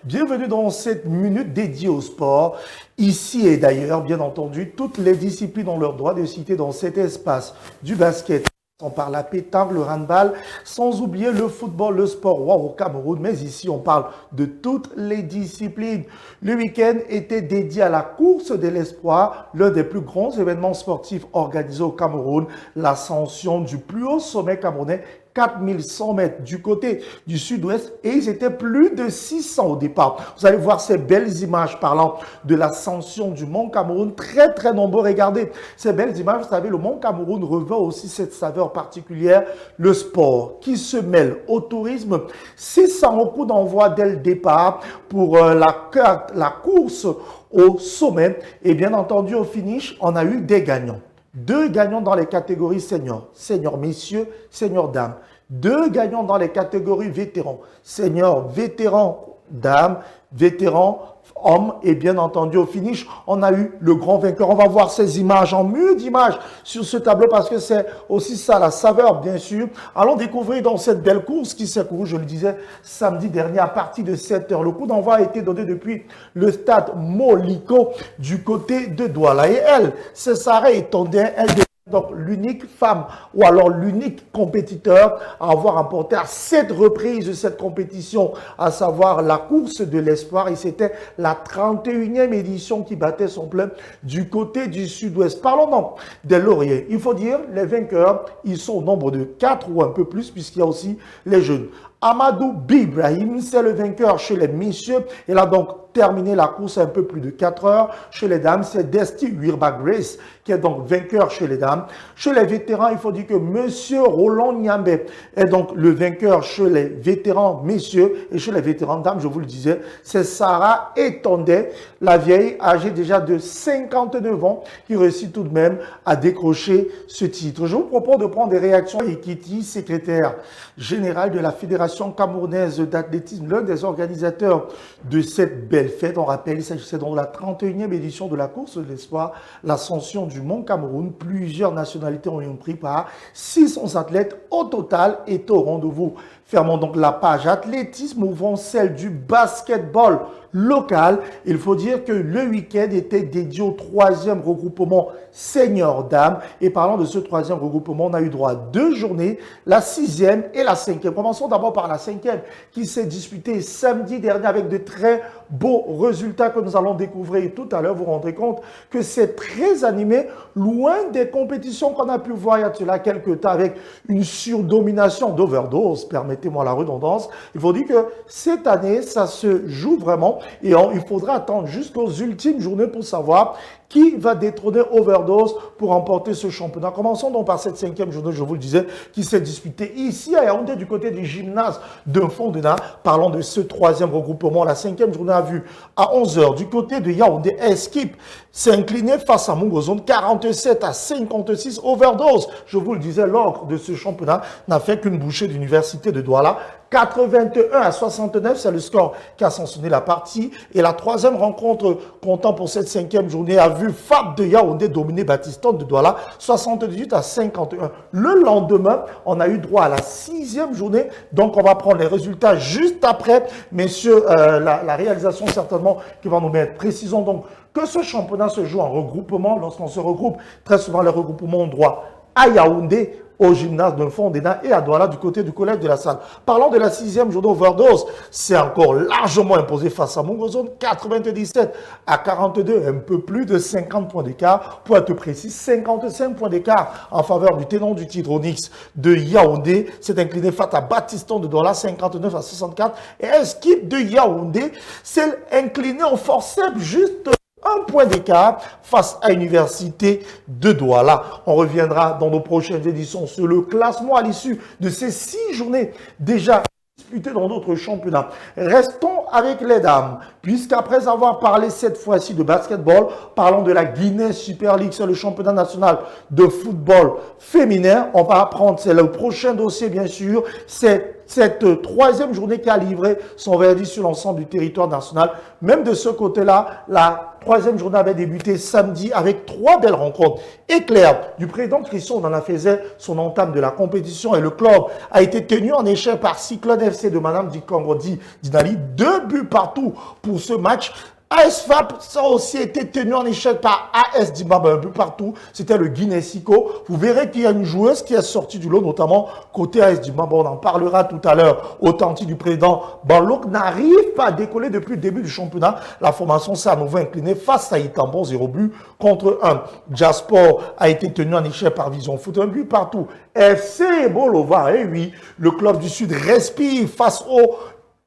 Bienvenue dans cette minute dédiée au sport. Ici et d'ailleurs, bien entendu, toutes les disciplines ont leur droit de citer dans cet espace du basket. On parle la pétanque, le handball, sans oublier le football, le sport au Cameroun. Mais ici, on parle de toutes les disciplines. Le week-end était dédié à la course de l'espoir, l'un des plus grands événements sportifs organisés au Cameroun, l'ascension du plus haut sommet camerounais, 4100 mètres du côté du sud-ouest, et ils étaient plus de 600 au départ. Vous allez voir ces belles images parlant de l'ascension du Mont Cameroun, très nombreux. Regardez ces belles images. Vous savez, le Mont Cameroun revêt aussi cette saveur particulière, le sport qui se mêle au tourisme. 600 coups d'envoi dès le départ pour la course au sommet, et bien entendu au finish, on a eu des gagnants. 2 gagnants dans les catégories seniors, seniors messieurs, seniors dames. 2 gagnants dans les catégories vétérans, seniors, vétérans dames, vétérans hommes. Et bien entendu, au finish, on a eu le grand vainqueur. On va voir ces images en mur d'images sur ce tableau parce que c'est aussi ça, la saveur, bien sûr. Allons découvrir dans cette belle course qui s'est courue, je le disais, samedi dernier à partir de 7 h. Le coup d'envoi a été donné depuis le stade Moliko du côté de Douala. Et elle, c'est Sarah Etondien, elle donc l'unique femme ou alors l'unique compétiteur à avoir remporté à 7 reprises cette compétition, à savoir la course de l'espoir. Et c'était la 31e édition qui battait son plein du côté du sud-ouest. Parlons donc des lauréats. Il faut dire, les vainqueurs, ils sont au nombre de 4 ou un peu plus, puisqu'il y a aussi les jeunes. Amadou Bibrahim, c'est le vainqueur chez les messieurs. Il a donc terminé la course à un peu plus de 4 heures. Chez les dames, c'est Desti Wirba Grace qui est donc vainqueur chez les dames. Chez les vétérans, il faut dire que Monsieur Roland Niambé est donc le vainqueur chez les vétérans messieurs. Et chez les vétérans dames, je vous le disais, c'est Sarah Etondé, la vieille, âgée déjà de 59 ans, qui réussit tout de même à décrocher ce titre. Je vous propose de prendre des réactions. Ekiti, secrétaire général de la Fédération camerounaise d'athlétisme, l'un des organisateurs de cette belle fête. On rappelle, il s'agissait donc de la 31e édition de la course de l'espoir, l'ascension du Mont Cameroun. Plusieurs nationalités ont eu pris part, 600 athlètes au total étaient au rendez-vous. Fermons donc la page athlétisme, ouvrons celle du basketball local. Il faut dire que le week-end était dédié au 3e regroupement senior dames. Et parlant de ce 3e regroupement, on a eu droit à 2 journées, la 6e et la 5e. Commençons d'abord par la 5e qui s'est disputée samedi dernier avec de très beaux résultats que nous allons découvrir tout à l'heure. Vous vous rendrez compte que c'est très animé, loin des compétitions qu'on a pu voir il y a de cela quelques temps avec une surdomination d'overdose, permettez-moi la redondance. Il faut dire que cette année, ça se joue vraiment et il faudra attendre jusqu'aux ultimes journées pour savoir qui va détrôner Overdose pour remporter ce championnat. Commençons donc par cette 5e journée, je vous le disais, qui s'est disputée ici à Yaoundé du côté du gymnase de Fondena. Parlons de ce 3e regroupement. La 5e journée a vu à 11 h du côté de Yaoundé, Skip s'est incliné face à Mungozone 47 à 56. Overdose, je vous le disais, l'ordre de ce championnat n'a fait qu'une bouchée d'université de Douala. 81 à 69, c'est le score qui a sanctionné la partie. Et la 3e rencontre comptant pour cette 5e journée a vu Fab de Yaoundé dominer Battiston de Douala, 78 à 51. Le lendemain, on a eu droit à la 6e journée. Donc, on va prendre les résultats juste après. Messieurs, la réalisation certainement qui va nous mettre. Précisons donc que ce championnat se joue en regroupement. Lorsqu'on se regroupe, très souvent les regroupements ont droit à Yaoundé, au gymnase de Fondena et à Douala du côté du collège de la salle. Parlons de la 6e journée Overdose, c'est encore largement imposé face à Mungozone, 97 à 42, un peu plus de 50 points d'écart, pour être précis, 55 points d'écart en faveur du tenant du titre Onyx de Yaoundé, s'est incliné face à Battiston de Douala, 59 à 64, et Skip de Yaoundé s'est incliné en forceps juste 1 point d'écart face à l'université de Douala. On reviendra dans nos prochaines éditions sur le classement à l'issue de ces 6 journées déjà disputées dans d'autres championnats. Restons avec les dames, puisqu'après avoir parlé cette fois-ci de basketball, parlons de la Guinée Super League, c'est le championnat national de football féminin. On va apprendre, c'est le prochain dossier bien sûr, c'est cette troisième journée qui a livré son verdict sur l'ensemble du territoire national. Même de ce côté-là, la troisième journée avait débuté samedi avec 3 belles rencontres éclairs du président Christian Nana faisait son entame de la compétition et le club a été tenu en échec par Cyclone FC de Madame Dikangodi Dinali. 2 buts partout pour ce match. AS FAP, ça a aussi été tenu en échec par AS Dimaba, un but partout. C'était le Guinée-Siko. Vous verrez qu'il y a une joueuse qui est sortie du lot, notamment côté AS Dimaba. On en parlera tout à l'heure. Authentique du président Banlok n'arrive pas à décoller depuis le début du championnat. La formation s'est à nouveau inclinée face à Itambon, 0 but contre 1. Jasport a été tenu en échec par Vision Foot, un but partout. FC Bolova, et oui, le club du Sud respire face au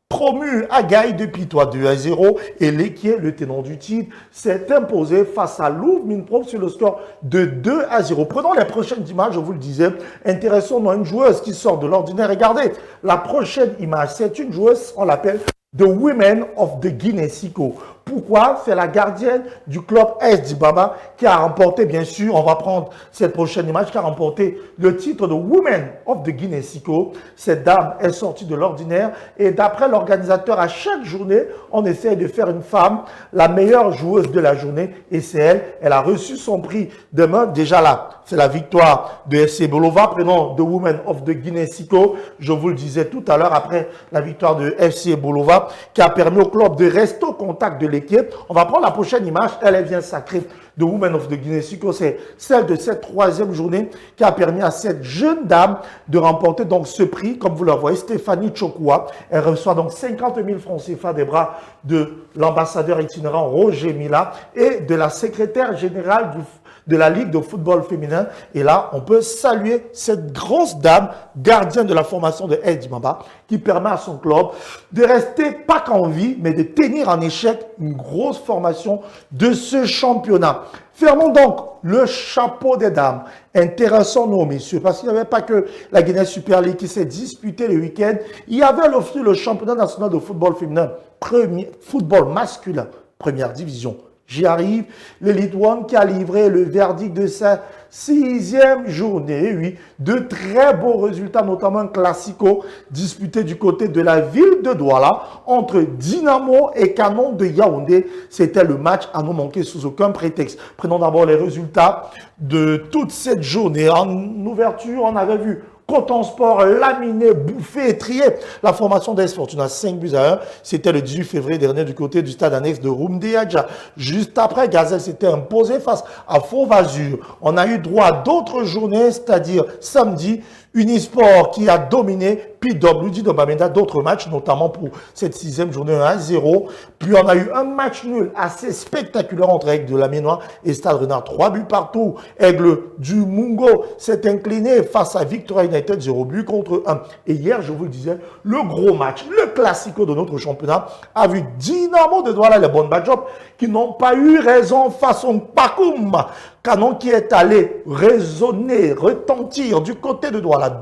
promu à Gaï depuis 2-0 et l'équipe, le tenant du titre, s'est imposé face à Louvre Minprov sur le score de 2-0. Prenons les prochaines images, je vous le disais. Intéressons-nous à une joueuse qui sort de l'ordinaire. Regardez, la prochaine image, c'est une joueuse, on l'appelle The Women of the Guinée-Siko. Pourquoi? C'est la gardienne du club AS Dibaba qui a remporté, bien sûr, on va prendre cette prochaine image, qui a remporté le titre de Women of the Guinée-Siko. Cette dame est sortie de l'ordinaire et d'après l'organisateur, à chaque journée, on essaie de faire une femme la meilleure joueuse de la journée et c'est elle. Elle a reçu son prix demain. Déjà là, c'est la victoire de FC Bolova. Prenons The Women of the Guinée-Siko. Je vous le disais tout à l'heure, après la victoire de FC Bolova, qui a permis au club de rester au contact de l'équipe. On va prendre la prochaine image. Elle vient sacrée de Women of the Guinée-Siko. C'est celle de cette troisième journée qui a permis à cette jeune dame de remporter donc ce prix. Comme vous le voyez, Stéphanie Chokwa. Elle reçoit donc 50 000 francs CFA des bras de l'ambassadeur itinérant Roger Mila et de la secrétaire générale de la Ligue de football féminin. Et là, on peut saluer cette grosse dame, gardienne de la formation de Ed Dimamba, qui permet à son club de rester pas qu'en vie, mais de tenir en échec une grosse formation de ce championnat. Fermons donc le chapeau des dames. Intéressons-nous, messieurs, parce qu'il n'y avait pas que la Guinée Super League qui s'est disputée le week-end. Il y avait aussi le championnat national de football féminin, football masculin, première division. J'y arrive, l'Elite One qui a livré le verdict de sa 6e journée. Oui, de très beaux résultats, notamment un classico disputé du côté de la ville de Douala entre Dynamo et Canon de Yaoundé. C'était le match à ne manquer sous aucun prétexte. Prenons d'abord les résultats de toute cette journée. En ouverture, on avait vu Coton Sport laminé, bouffé, étrié. La formation d'AS Fortuna 5-1. C'était le 18 février dernier du côté du stade annexe de Rumdeadja. Juste après, Gazelle s'était imposé face à Fauve-Azur. On a eu droit à d'autres journées, c'est-à-dire samedi, Unisport qui a dominé PWD de Bamenda, d'autres matchs, notamment pour cette 6e journée 1-0. Puis on a eu un match nul assez spectaculaire entre Aigle de la Ménois et Stade Renard, 3 buts partout. Aigle du Mungo s'est incliné face à Victoria United, 0 but contre 1. Et hier, je vous le disais, le gros match, le classico de notre championnat, a vu Dynamo de Douala, les bonnes badjobs, qui n'ont pas eu raison face au Pakoum. Canon qui est allé résonner, retentir du côté de Douala,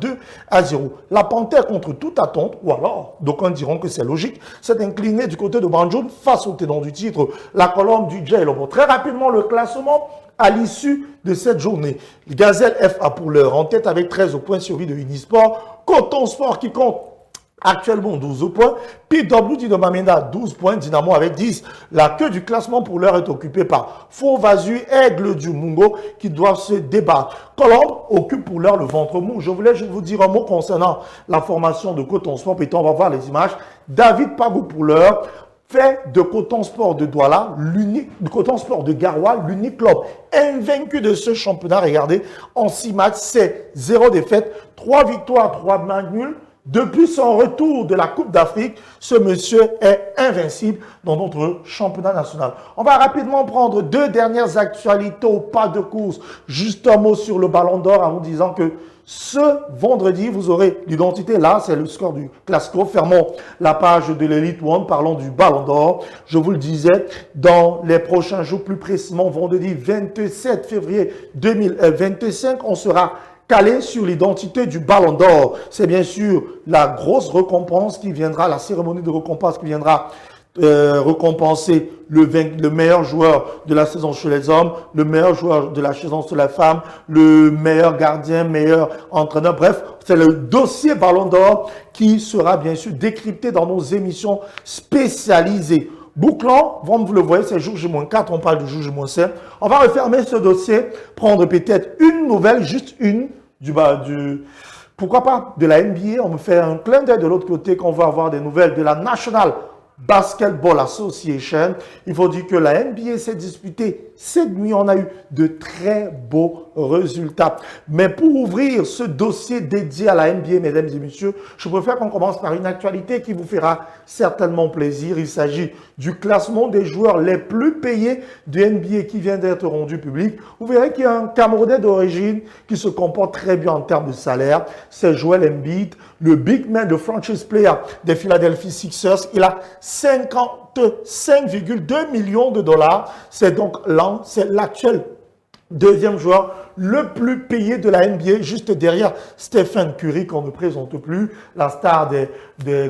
2-0. La Panthère, contre toute attente, ou alors, d'aucuns diront que c'est logique, s'est incliné du côté de Banjoun face au tenant du titre, la colonne du Djailobo. Très rapidement, le classement à l'issue de cette journée. Gazelle FA pour l'heure en tête avec 13 points suivi de Unisport. Coton Sport qui compte actuellement 12 points. PWD de Bamenda, 12 points. Dynamo avec 10. La queue du classement pour l'heure est occupée par Fauve-Azur, Aigle du Mungo qui doivent se débattre. Colombe occupe pour l'heure le ventre mou. Je voulais juste vous dire un mot concernant la formation de Coton Sport. Puis on va voir les images. David Pagou pour l'heure fait de Coton Sport de Douala, de Coton Sport de Garoua, l'unique club invaincu de ce championnat. Regardez, en 6 matchs, c'est 0 défaite, 3 victoires, 3 matchs nuls. Depuis son retour de la Coupe d'Afrique, ce monsieur est invincible dans notre championnat national. On va rapidement prendre 2 dernières actualités au pas de course. Juste un mot sur le Ballon d'Or en vous disant que ce vendredi, vous aurez l'identité. Là, c'est le score du Classico. Fermons la page de l'Elite One. Parlons du Ballon d'Or. Je vous le disais, dans les prochains jours, plus précisément vendredi 27 février 2025, on sera calé sur l'identité du Ballon d'Or. C'est bien sûr la grosse récompense qui viendra, la cérémonie de récompense qui viendra récompenser le meilleur joueur de la saison chez les hommes, le meilleur joueur de la saison chez les femmes, le meilleur gardien, meilleur entraîneur. Bref, c'est le dossier Ballon d'Or qui sera bien sûr décrypté dans nos émissions spécialisées. Bouclons, vous le voyez, c'est jour J-4, on parle du jour J-5. On va refermer ce dossier, prendre peut-être une nouvelle, juste une, pourquoi pas, de la NBA. On me fait un clin d'œil de l'autre côté qu'on va avoir des nouvelles de la National Basketball Association. Il faut dire que la NBA s'est disputée cette nuit. On a eu de très beaux résultats. Mais pour ouvrir ce dossier dédié à la NBA, mesdames et messieurs, je préfère qu'on commence par une actualité qui vous fera certainement plaisir. Il s'agit du classement des joueurs les plus payés de NBA qui vient d'être rendu public. Vous verrez qu'il y a un Camerounais d'origine qui se comporte très bien en termes de salaire. C'est Joel Embiid, le big man, le franchise player des Philadelphia Sixers. Il a 55,2 millions de dollars. C'est donc c'est l'actuel deuxième joueur le plus payé de la NBA, juste derrière Stephen Curry, qu'on ne présente plus, la star des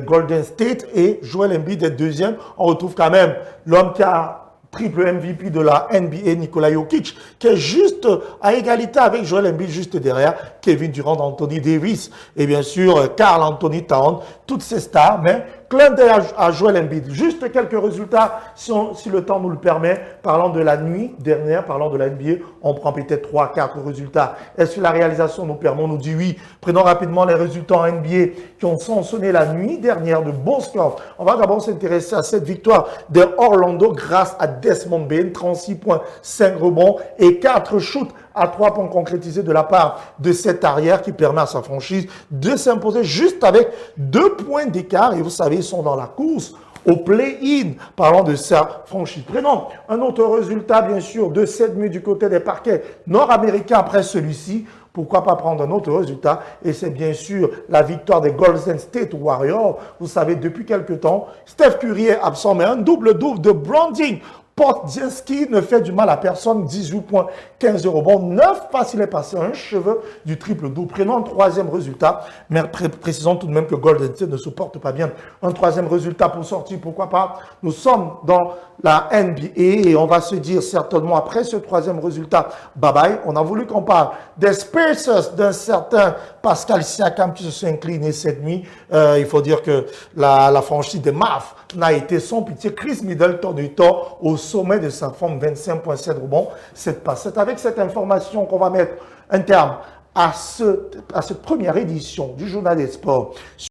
Golden State, et Joel Embiid est deuxième. On retrouve quand même l'homme qui a triple MVP de la NBA, Nikola Jokic, qui est juste à égalité avec Joel Embiid, juste derrière Kevin Durant, Anthony Davis, et bien sûr Karl Anthony Towns, toutes ces stars, mais clin d'œil à Joel Embiid. Juste quelques résultats, si le temps nous le permet. Parlant de la nuit dernière, parlant de la NBA, on prend peut-être 3-4 résultats. Est-ce que la réalisation nous permet? On nous dit oui. Prenons rapidement les résultats en NBA qui ont sonné la nuit dernière de bons scores. On va d'abord s'intéresser à cette victoire de Orlando grâce à Desmond Bane, 36 points, 5 rebonds et 4 shoots à 3 points concrétisés de la part de cet arrière qui permet à sa franchise de s'imposer juste avec 2 points d'écart. Et vous savez, ils sont dans la course au play-in, parlant de sa franchise. Prenons un autre résultat, bien sûr, de cette nuit du côté des parquets nord-américains après celui-ci. Pourquoi pas prendre un autre résultat? Et c'est bien sûr la victoire des Golden State Warriors. Vous savez, depuis quelques temps, Steph Curry est absent, mais un double-double de Branding Podzinski ne fait du mal à personne, 18 points, 15 rebonds, 9 passes, il est passé un cheveu du triple-double. Prenons un troisième résultat, mais précisons tout de même que Golden State ne se porte pas bien. Un troisième résultat pour sortir, pourquoi pas? Nous sommes dans la NBA et on va se dire certainement après ce troisième résultat, bye bye. On a voulu qu'on parle des Spacers, d'un certain Pascal Siakam qui se sont inclinés cette nuit. Il faut dire que la franchise des Mavs n'a été sans pitié. Chris Middleton est au sommet de sa forme, 25,7 rebonds, 7 passes. C'est avec cette information qu'on va mettre un terme à cette première édition du Journal des Sports.